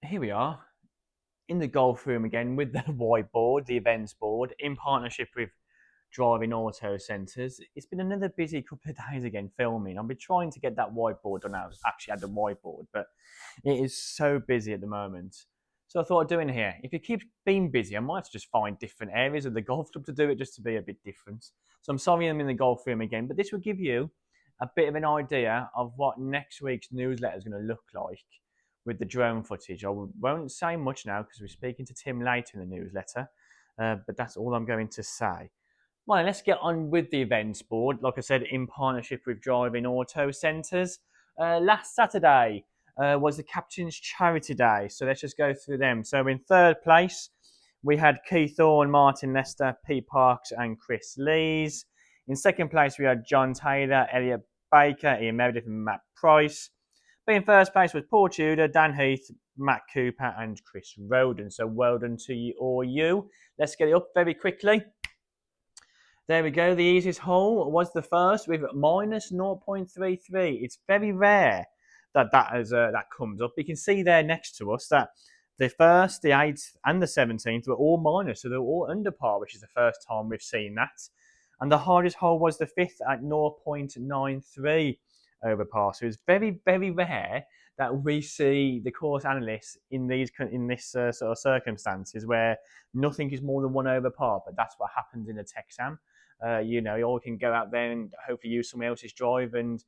Here we are in the golf room again with the whiteboard, the events board, in partnership with Driving Auto Centres. It's been another busy couple of days again filming. I've been trying to get that whiteboard done. I actually had the whiteboard, but it is so busy at the moment. So I thought I'd do it here. If it keeps being busy, I might have to just find different areas of the golf club to do it just to be a bit different. So I'm sorry I'm in the golf room again, but this will give you a bit of an idea of what next week's newsletter is going to look like with the drone footage. I won't say much now because we're speaking to Tim later in the newsletter, but that's all I'm going to say. Well, let's get on with the events board. Like I said, in partnership with Driving Auto Centres. Last Saturday was the Captain's Charity Day, so let's just go through them. So in third place, we had Keith Thorne, Martin Lester, Pete Parks, and Chris Lees. In second place, we had John Taylor, Elliot Baker, Ian Meredith, and Matt Price. But in first place was Paul Tudor, Dan Heath, Matt Cooper, and Chris Roden. So well done to you or you. Let's get it up very quickly. There we go. The easiest hole was the first with minus 0.33. It's very rare that that comes up. You can see there next to us that the first, the 8th, and the 17th were all minus, so they were all under par, which is the first time we've seen that. And the hardest hole was the 5th at 0.93 over par. So it's very, very rare that we see the course analysts in this sort of circumstances where nothing is more than 1 over par. But that's what happens in a Texam. You all can go out there and hopefully use someone else's drive and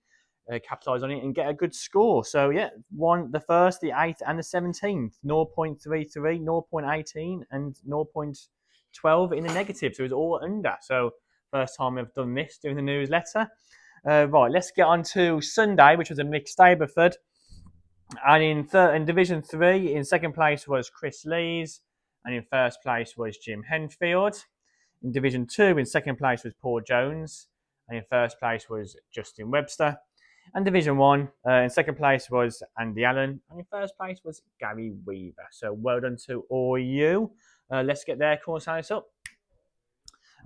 capitalise on it and get a good score. So yeah, the first, the 8th, and the 17th, 0.33, 0.18, and 0.12 in the negative. So it's all under. So first time I've done this doing the newsletter. Right, let's get on to Sunday, which was a mixed Stableford. And in Division 3, in second place was Chris Lees, and in first place was Jim Henfield. In Division 2, in second place was Paul Jones, and in first place was Justin Webster. And Division 1, in second place was Andy Allen, and in first place was Gary Weaver. So well done to all you. Let's get their course analysis up.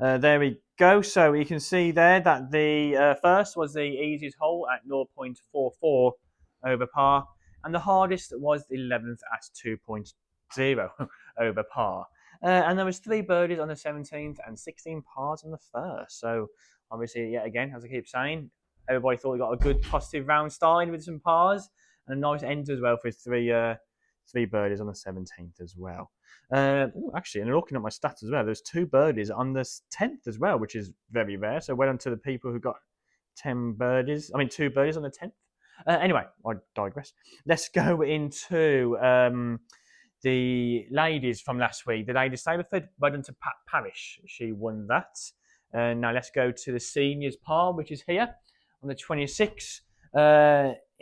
There we go. So you can see there that the first was the easiest hole at 0.44 over par, and the hardest was the 11th at 2.0 over par. And there was 3 birdies on the 17th and 16 pars on the first. So obviously, yet again, as I keep saying, everybody thought we got a good positive round starting with some pars and a nice end as well for 3 birdies on the 17th as well. Actually, and looking at my stats as well, there's 2 birdies on the 10th as well, which is very rare. So well done to the people who got 2 birdies on the 10th. Anyway, I digress. Let's go into the ladies from last week. The ladies Stableford, well done to Pat Parrish. She won that. Now let's go to the seniors par, which is here on the 26th.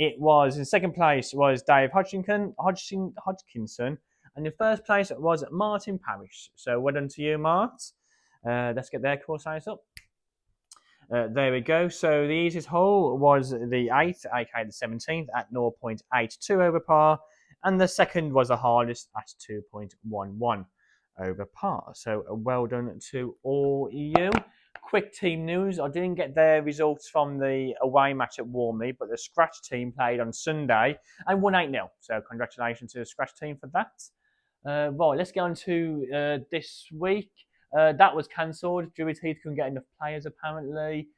It was in second place was Dave Hodgkinson, and in first place was Martin Parrish. So well done to you, Mart. Let's get their course size up. There we go. So the easiest hole was the 8th, aka the 17th, at 0.82 over par, and the second was the hardest at 2.11 over par. So well done to all you. Quick team news. I didn't get their results from the away match at Warmley, but the Scratch team played on Sunday and won 8-0. So congratulations to the Scratch team for that. Right, let's get on to this week. That was cancelled. Druid Heath couldn't get enough players, apparently.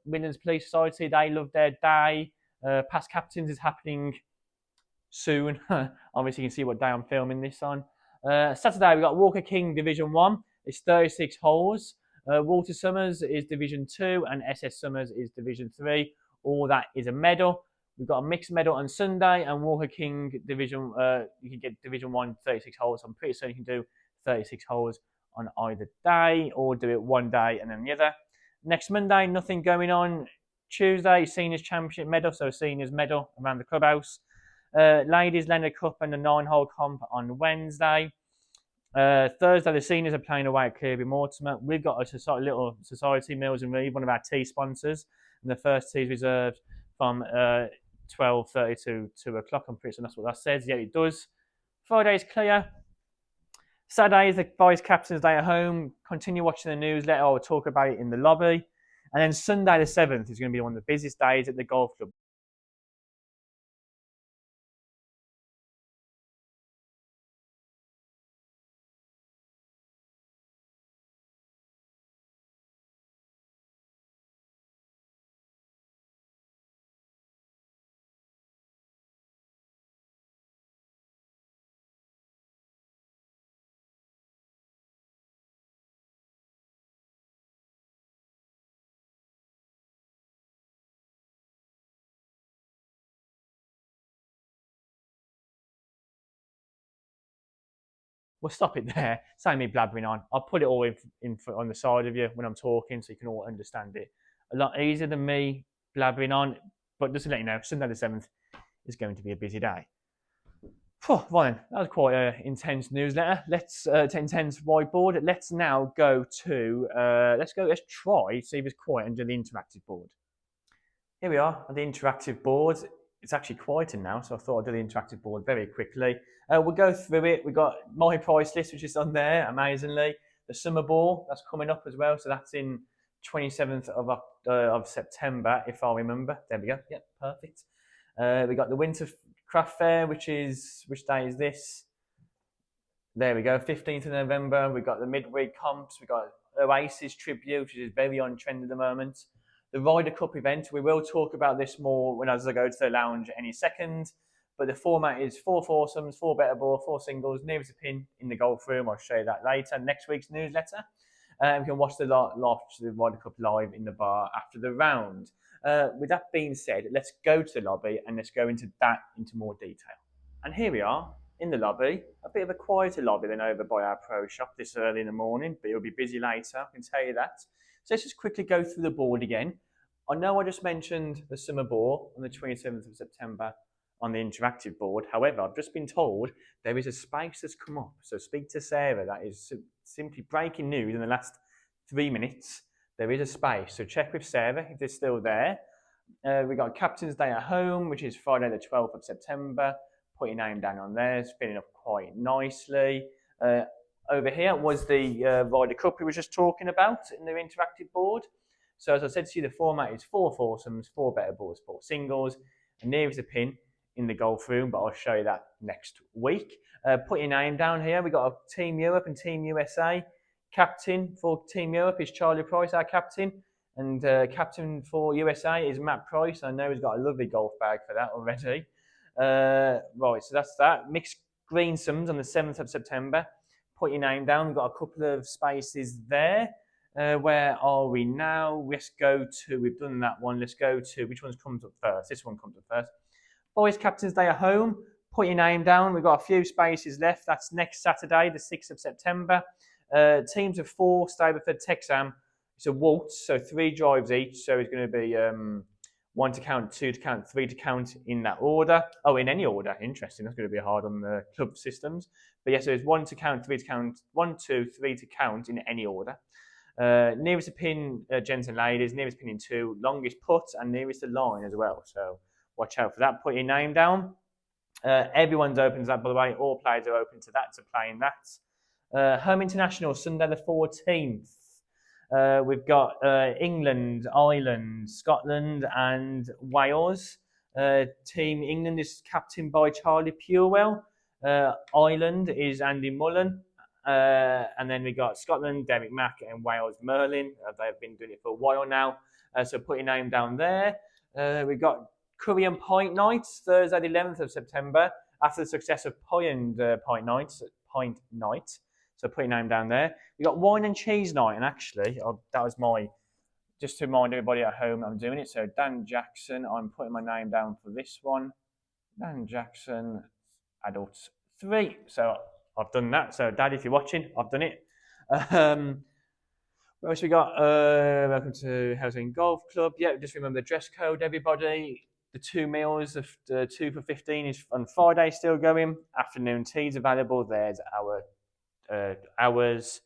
Midlands Police Society, they love their day. Past Captains is happening soon. Obviously, you can see what day I'm filming this on. Saturday, we got Walker King Division 1. It's 36 holes. Walter Summers is Division 2 and SS Summers is Division 3. All that is a medal. We've got a mixed medal on Sunday and Walker King Division, you can get Division 1 36 holes. I'm pretty certain you can do 36 holes on either day or do it one day and then the other. Next Monday, nothing going on. Tuesday, Seniors Championship medal, so Seniors medal around the clubhouse. Ladies Leonard Cup and the 9-hole comp on Wednesday. Thursday, the seniors are playing away at Kirby Mortimer. We've got a little society, Mills and Reeve, one of our tea sponsors, and the first tea is reserved from 12:30 to 2 o'clock. I'm pretty sure that's what that says. Yeah, it does. Friday is clear. Saturday is the Vice Captain's Day at home. Continue watching the newsletter. I'll talk about it in the lobby. And then Sunday the 7th is going to be one of the busiest days at the golf club. we'll stop it there. Save me blabbering on. I'll put it all on the side of you when I'm talking, so you can all understand it. A lot easier than me blabbering on. But just to let you know, Sunday the 7th is going to be a busy day. Right then, that was quite an intense newsletter. Intense whiteboard. Let's now go to, let's try see if it's quiet under the interactive board. Here we are on the interactive board. It's actually quieter now, so I thought I'd do the interactive board very quickly. We'll go through it. We've got my price list, which is on there, amazingly. The summer ball, that's coming up as well, so that's in 27th of September, if I remember. There we go. Yep, perfect. We got the winter craft fair, which day is this? There we go, 15th of November. We got the midweek comps. We got Oasis tribute, which is very on trend at the moment. The Ryder Cup event, we will talk about this more as I go to the lounge any second. But the format is 4 foursomes, 4 better ball, 4 singles, nearest a pin in the golf room. I'll show you that later. Next week's newsletter. You can watch the Ryder Cup live in the bar after the round. With that being said, let's go to the lobby and let's go into more detail. And here we are in the lobby, a bit of a quieter lobby than over by our pro shop this early in the morning, but it'll be busy later, I can tell you that. So let's just quickly go through the board again. I know I just mentioned the summer ball on the 27th of September on the interactive board. However, I've just been told there is a space that's come up. So speak to Sarah. That is simply breaking news in the last 3 minutes. There is a space. So check with Sarah if it's still there. We got Captain's Day at home, which is Friday the 12th of September. Put your name down on there. It's filling up quite nicely. Over here was the Ryder Cup we were just talking about in the interactive board. So as I said to you, the format is 4 foursomes, 4 better balls, 4 singles, and nearest a pin in the golf room, but I'll show you that next week. Put your name down here. We got a Team Europe and Team USA. Captain for Team Europe is Charlie Price, our captain, and captain for USA is Matt Price. I know he's got a lovely golf bag for that already. Right, so that's that. Mixed green sums on the 7th of September. Put your name down. We've got a couple of spaces there. Where are we now? Let's go to, we've done that one. Let's go to, which one comes up first? This one comes up first. Boys Captain's Day at home. Put your name down. We've got a few spaces left. That's next Saturday, the 6th of September. Teams of 4, Stableford, Texham. It's a waltz, so 3 drives each. So it's going to be 1 to count, 2 to count, 3 to count in that order. Oh, in any order. Interesting. That's going to be hard on the club systems. But yeah, so it's 1 to count, 3 to count, 1, 2, 3 to count in any order. Nearest a pin, gents and ladies, nearest pin in 2, longest putt, and nearest the line as well. So watch out for that. Put your name down. Everyone's open to that, by the way. All players are open to that, to playing that. Home International, Sunday the 14th. We've got England, Ireland, Scotland, and Wales. Team England is captained by Charlie Purewell. Ireland is Andy Mullen. And then we got Scotland, Derek Mack, and Wales, Merlin. They've been doing it for a while now. So put your name down there. We've got Curry and Pint Nights, Thursday the 11th of September, after the success of Pint Night. So put your name down there. We got Wine and Cheese Night, and actually, that was just to remind everybody at home I'm doing it. So Dan Jackson, I'm putting my name down for this one. Dan Jackson, Adults 3. So I've done that. So Dad, if you're watching, I've done it. What else we got? Welcome to Housing Golf Club. Yeah, just remember the dress code, everybody. The 2 meals, the 2 for 15 is on Friday still going. Afternoon teas available. There's our hours.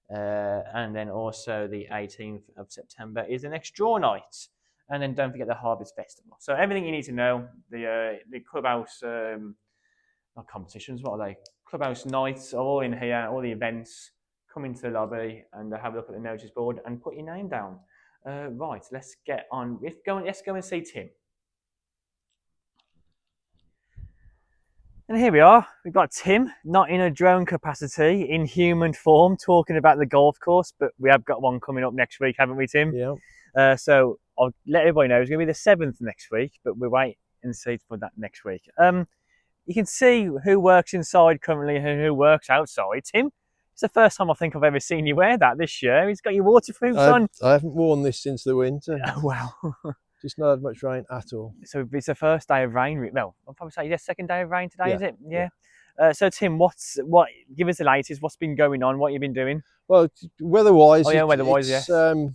And then also the 18th of September is the next draw night. And then don't forget the Harvest Festival. So everything you need to know. The clubhouse, not competitions, what are they? Clubhouse nights are all in here, all the events. Come into the lobby and have a look at the notice board and put your name down. Right, let's get on. Let's go and see Tim. And here we are. We've got Tim, not in a drone capacity, in human form, talking about the golf course, but we have got one coming up next week, haven't we, Tim? Yeah. So I'll let everybody know it's going to be the 7th next week, but we'll wait and see for that next week. You can see who works inside currently and who works outside. Tim, it's the first time I think I've ever seen you wear that this year. He's got your waterproofs on. I haven't worn this since the winter. Oh, wow. Just not had much rain at all. So it's the first day of rain. Well, I'll probably say it's the second day of rain today, is it? Yeah. So Tim, give us the latest. What's been going on? What you've been doing? Well, weather-wise, Oh yeah, weather-wise, it's yes.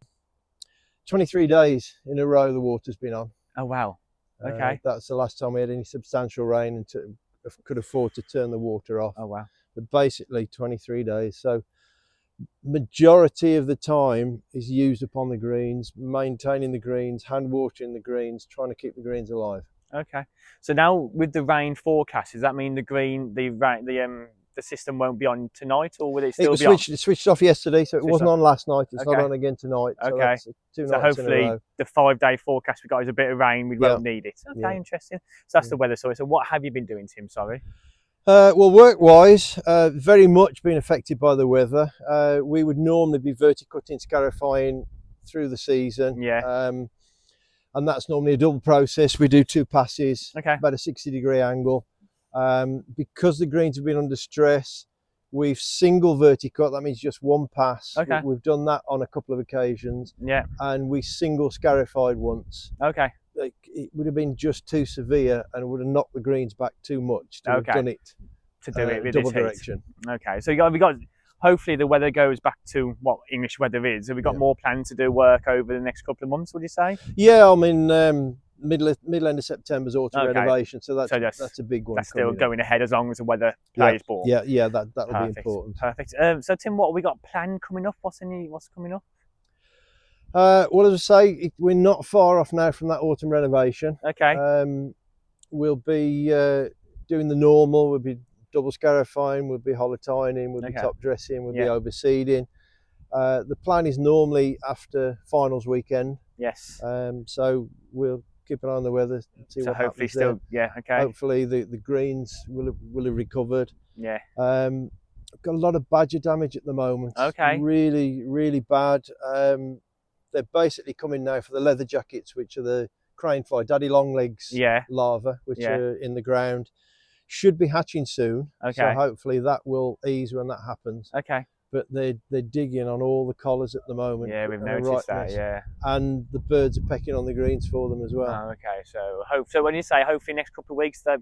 23 days in a row the water's been on. Oh wow. Okay. That's the last time we had any substantial rain and could afford to turn the water off. Oh wow. But basically 23 days. So majority of the time is used upon the greens, maintaining the greens, hand watering the greens, trying to keep the greens alive. Okay. So now with the rain forecast, does that mean the system won't be on tonight, or will it still be on? It switched off yesterday, so it wasn't on last night. It's not on again tonight. So Okay. that's 2 So nights in a hopefully row. the 5-day forecast we got is a bit of rain. We won't need it. Okay, interesting. So that's the weather story. So what have you been doing, Tim? Sorry. Well, work-wise, very much been affected by the weather. We would normally be verticutting, scarifying through the season. Yeah. And that's normally a double process. We do 2 passes, Okay. about a 60-degree angle. Because the greens have been under stress, we've single verticut. That means just 1 pass. Okay. We've done that on a couple of occasions. Yeah. And we single scarified once. Okay. It would have been just too severe and would have knocked the greens back too much to have done it. To do it with double this heat. direction. Okay. So we got. Hopefully the weather goes back to what English weather is. Have we got more plans to do work over the next couple of months, would you say? Yeah, I mean, middle end of September's autumn renovation, so that's a big one. That's still going ahead as long as the weather plays ball. Yeah, that'll be important. Perfect. So Tim, what have we got planned coming up? What's coming up? Well, as I say, we're not far off now from that autumn renovation. Okay. We'll be doing the normal. We'll be double scarifying, we'll be holotyning, we'll be top dressing, we'll be overseeding. The plan is normally after finals weekend. Yes. So we'll keep an eye on the weather, see what hopefully happens there. Yeah, okay. Hopefully the greens will have recovered. Yeah. I've got a lot of badger damage at the moment. Okay. Really, really bad. They're basically coming now for the leather jackets, which are the crane fly, daddy longlegs larvae, which are in the ground. Should be hatching soon. Okay. So hopefully that will ease when that happens. Okay. But they're digging on all the collars at the moment. Yeah, we've noticed that. Yeah. And the birds are pecking on the greens for them as well. Oh, okay. So when you say hopefully next couple of weeks they'll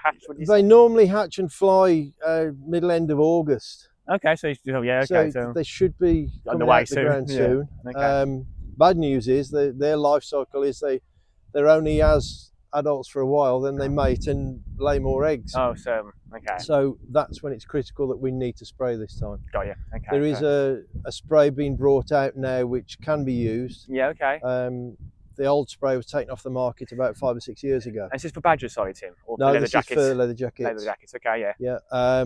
hatch, what do you say? They normally hatch and fly middle end of August. Okay. So they should be on the coming way out the ground soon. Okay. Bad news is their life cycle is they're only as adults for a while, then they mate and lay more eggs. Oh, so okay. So that's when it's critical that we need to spray this time. Got you. Okay. There is a spray being brought out now which can be used. Yeah. Okay. The old spray was taken off the market about 5 or 6 years ago. And this is for badgers, sorry, Tim? Or no, for leather this jackets? is for leather jackets. Leather jackets. Okay. Yeah. Yeah.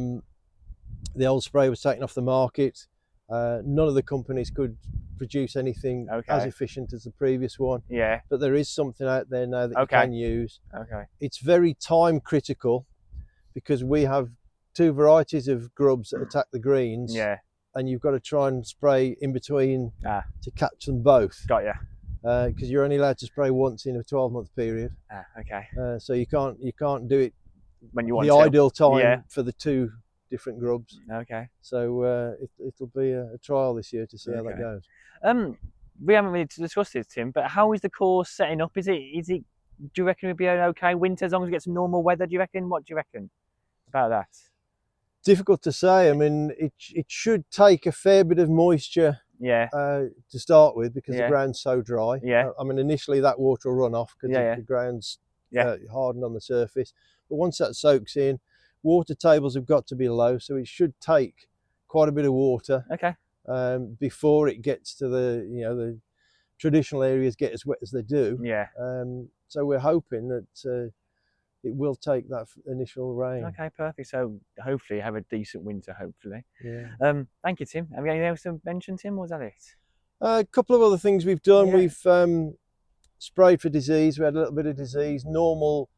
The old spray was taken off the market. None of the companies could produce anything as efficient as the previous one. Yeah. But there is something out there now that you can use. Okay. It's very time critical because we have 2 varieties of grubs that attack the greens. Yeah. And you've got to try and spray in between to catch them both. Got you. Because you're only allowed to spray once in a 12-month period. Okay. So you can't do it when you want the ideal time for the 2 different grubs. Okay. So it'll be a trial this year to see how that goes. We haven't really discussed this, Tim, but how is the course setting up? Is it? Do you reckon it'll be an okay winter as long as we get some normal weather? Do you reckon? What do you reckon about that? Difficult to say. I mean, it should take a fair bit of moisture. Yeah. To start with, because the ground's so dry. Yeah. I mean, initially that water will run off because the ground's hardened on the surface. But once that soaks in, water tables have got to be low, so it should take quite a bit of water. Okay. Before it gets to the traditional areas get as wet as they do. Yeah. So we're hoping that it will take that initial rain. Okay, perfect. So hopefully have a decent winter. Hopefully. Yeah. Thank you, Tim. Have you anything else to mention, Tim, or was that it? A couple of other things we've done. Yeah. We've sprayed for disease. We had a little bit of disease, normal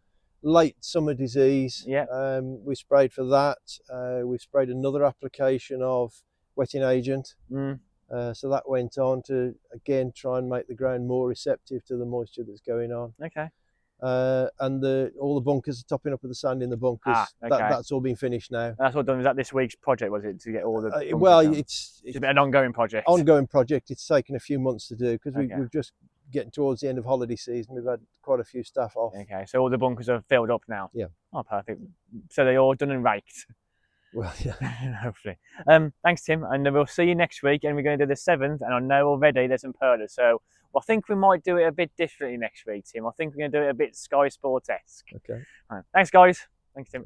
late summer disease. Yeah. We sprayed for that. We sprayed another application of wetting agent. So that went on to again try and make the ground more receptive to the moisture that's going on. Okay. And all the bunkers are topping up with the sand in the bunkers. That's all been finished now. That's all done. Was that this week's project? Was it to get all the? Well, done? It's an ongoing project. Ongoing project. It's taken a few months to do because we've just getting towards the end of holiday season, we've had quite a few staff off. Okay, so all the bunkers are filled up now? Yeah. Oh, perfect. So they're all done and raked? Well, yeah. Hopefully. Thanks, Tim, and we'll see you next week, and we're going to do the 7th, and I know already there's some perlers, so I think we might do it a bit differently next week, Tim. I think we're going to do it a bit Sky Sports-esque. Okay. Right. Thanks, guys. Thanks, Tim.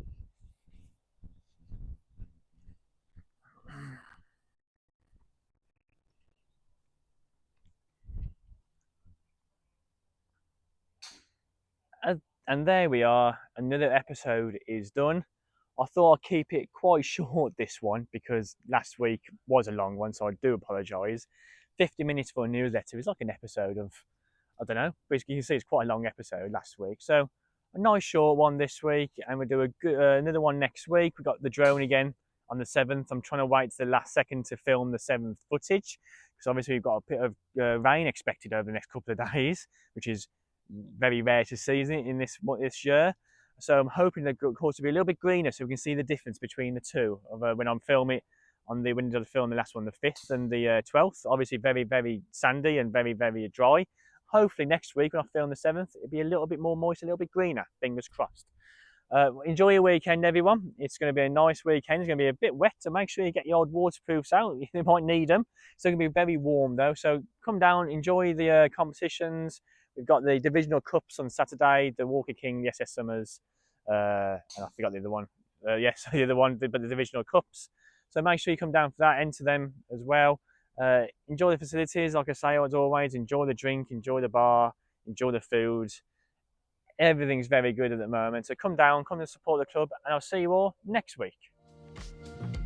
And there we are. Another episode is done. I thought I'd keep it quite short, this one, because last week was a long one, so I do apologise. 50 minutes for a newsletter is like an episode of, I don't know, but you can see it's quite a long episode last week. So a nice short one this week, and we'll do another one next week. We've got the drone again on the 7th. I'm trying to wait to the last second to film the 7th footage, because obviously we've got a bit of rain expected over the next couple of days, which is very rare to see, isn't it, in this year. So I'm hoping the course will be a little bit greener, so we can see the difference between the two of when I'm filming on the when I film the last one, the 5th and the 12th. Obviously very, very sandy and very, very dry. Hopefully next week when I film the 7th, it'll be a little bit more moist, a little bit greener. Fingers crossed. Enjoy your weekend, everyone. It's going to be a nice weekend. It's going to be a bit wet, so make sure you get your old waterproofs out. You might need them. It's going to be very warm though, so come down, enjoy the competitions. We've got the divisional cups on Saturday, the Walker King, the SS Summers, and I forgot the other one. Yes, the other one, but the divisional cups. So make sure you come down for that, enter them as well. Enjoy the facilities, like I say, as always. Enjoy the drink, enjoy the bar, enjoy the food. Everything's very good at the moment. So come down, come and support the club, and I'll see you all next week.